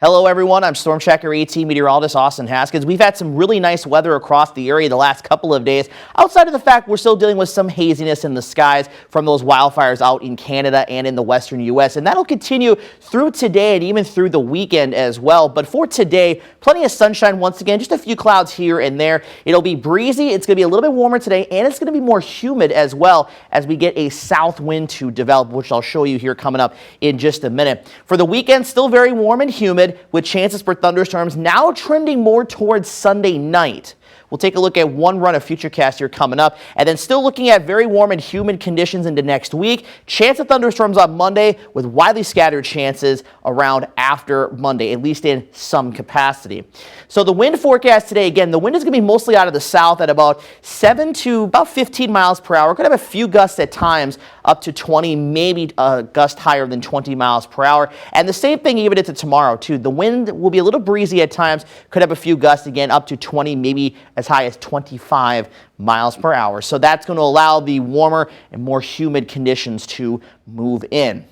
Hello everyone, I'm Storm Tracker AT meteorologist Austin Haskins. We've had some really nice weather across the area the last couple of days, outside of the fact we're still dealing with some haziness in the skies from those wildfires out in Canada and in the western U.S. And that'll continue through today and even through the weekend as well. But for today, plenty of sunshine once again, just a few clouds here and there. It'll be breezy, it's going to be a little bit warmer today, and it's going to be more humid as well as we get a south wind to develop, which I'll show you here coming up in just a minute. For the weekend, still very warm and humid, with chances for thunderstorms now trending more towards Sunday night. We'll take a look at one run of Futurecast here coming up, and then still looking at very warm and humid conditions into next week. Chance of thunderstorms on Monday with widely scattered chances around after Monday, at least in some capacity. So the wind forecast today, again, the wind is going to be mostly out of the south at about 7 to about 15 miles per hour. Could have a few gusts at times up to 20, maybe a gust higher than 20 miles per hour. And the same thing even into tomorrow too. The wind will be a little breezy at times. Could have a few gusts again up to 20, maybe as high as 25 miles per hour. So that's going to allow the warmer and more humid conditions to move in.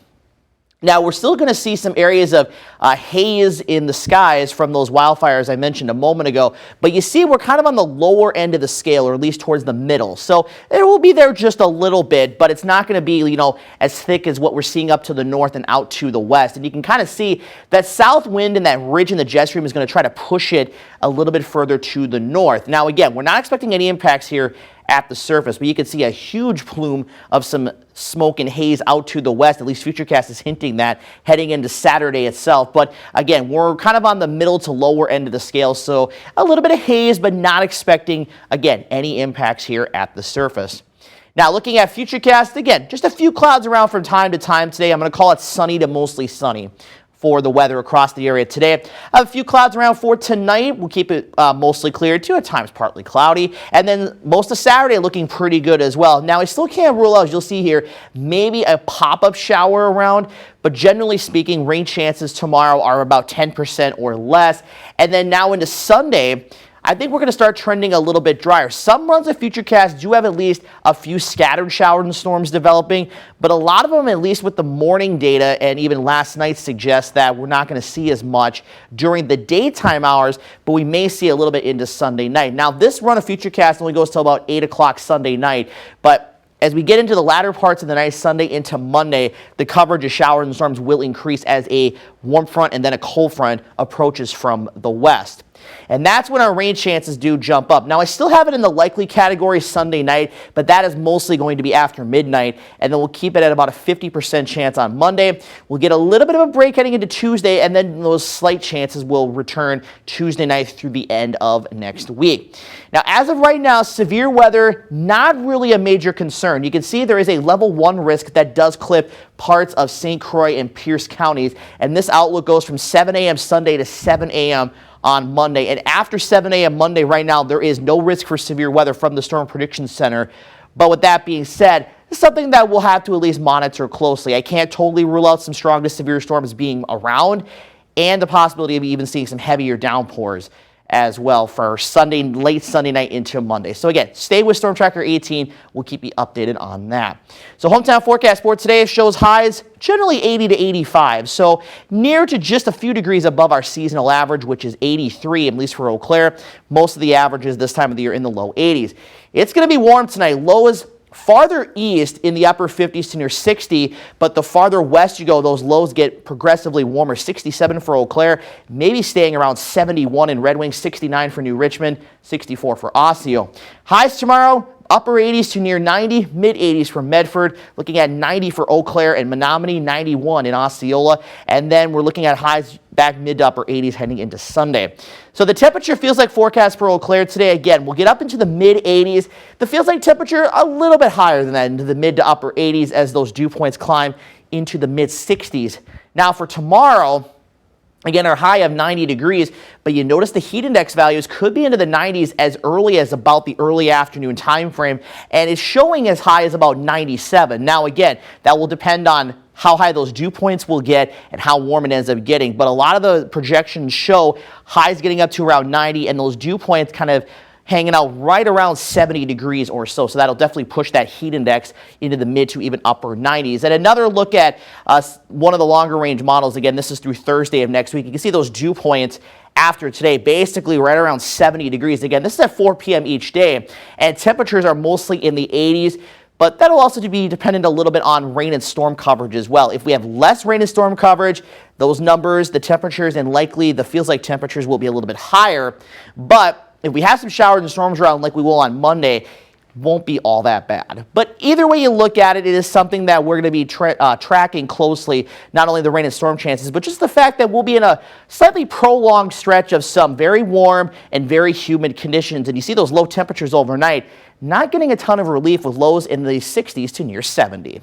Now, we're still going to see some areas of haze in the skies from those wildfires I mentioned a moment ago. But you see, we're kind of on the lower end of the scale, or at least towards the middle. So it will be there just a little bit, but it's not going to be, as thick as what we're seeing up to the north and out to the west. And you can kind of see that south wind and that ridge in the jet stream is going to try to push it a little bit further to the north. Now, again, we're not expecting any impacts here at the surface, but you can see a huge plume of some smoke and haze out to the west. At least Futurecast is hinting that heading into Saturday itself. But again, we're kind of on the middle to lower end of the scale, so a little bit of haze, but not expecting, again, any impacts here at the surface. Now, looking at Futurecast, again, just a few clouds around from time to time today. I'm going to call it sunny to mostly sunny for the weather across the area today. I have a few clouds around for tonight. We'll keep it mostly clear too, at times partly cloudy. And then most of Saturday looking pretty good as well. Now, I still can't rule out, as you'll see here, maybe a pop-up shower around, but generally speaking, rain chances tomorrow are about 10% or less. And then now into Sunday, I think we're going to start trending a little bit drier. Some runs of Futurecast do have at least a few scattered showers and storms developing, but a lot of them, at least with the morning data and even last night, suggest that we're not going to see as much during the daytime hours, but we may see a little bit into Sunday night. Now, this run of Futurecast only goes till about 8 o'clock Sunday night, but as we get into the latter parts of the night, Sunday into Monday, the coverage of showers and storms will increase as a warm front and then a cold front approaches from the west. And that's when our rain chances do jump up. Now, I still have it in the likely category Sunday night, but that is mostly going to be after midnight, and then we'll keep it at about a 50% chance on Monday. We'll get a little bit of a break heading into Tuesday, and then those slight chances will return Tuesday night through the end of next week. Now, as of right now, severe weather, not really a major concern. You can see there is a level 1 risk that does clip parts of St. Croix and Pierce counties, and this outlook goes from 7 a.m. Sunday to 7 a.m. on Monday. And after 7 a.m. Monday, right now, there is no risk for severe weather from the Storm Prediction Center. But with that being said, it's something that we'll have to at least monitor closely. I can't totally rule out some strong to severe storms being around, and the possibility of even seeing some heavier downpours as well for Sunday, late Sunday night into Monday. So again, stay with Storm Tracker 18. We'll keep you updated on that. So hometown forecast for today shows highs generally 80 to 85. So near to just a few degrees above our seasonal average, which is 83, at least for Eau Claire. Most of the averages this time of the year in the low 80s. It's going to be warm tonight. Lows farther east in the upper 50s to near 60, but the farther west you go, those lows get progressively warmer. 67 for Eau Claire, maybe staying around 71 in Red Wing, 69 for New Richmond, 64 for Osseo. Highs tomorrow, upper 80s to near 90, mid 80s for Medford, looking at 90 for Eau Claire and Menominee, 91 in Osceola, and then we're looking at highs back mid to upper 80s heading into Sunday. So the temperature feels like forecast for Eau Claire today. Again, we'll get up into the mid 80s. The feels like temperature a little bit higher than that, into the mid to upper 80s as those dew points climb into the mid 60s. Now for tomorrow, again, our high of 90 degrees, but you notice the heat index values could be into the 90s as early as about the early afternoon time frame, and it's showing as high as about 97. Now, again, that will depend on how high those dew points will get and how warm it ends up getting, but a lot of the projections show highs getting up to around 90 and those dew points kind of hanging out right around 70 degrees or so. So that'll definitely push that heat index into the mid to even upper 90s. And another look at one of the longer range models. Again, this is through Thursday of next week. You can see those dew points after today, basically right around 70 degrees. Again, this is at 4 p.m. each day, and temperatures are mostly in the 80s. But that'll also be dependent a little bit on rain and storm coverage as well. If we have less rain and storm coverage, those numbers, the temperatures, and likely the feels like temperatures will be a little bit higher. But if we have some showers and storms around like we will on Monday, won't be all that bad. But either way you look at it, it is something that we're going to be tracking closely, not only the rain and storm chances, but just the fact that we'll be in a slightly prolonged stretch of some very warm and very humid conditions. And you see those low temperatures overnight, not getting a ton of relief with lows in the 60s to near 70.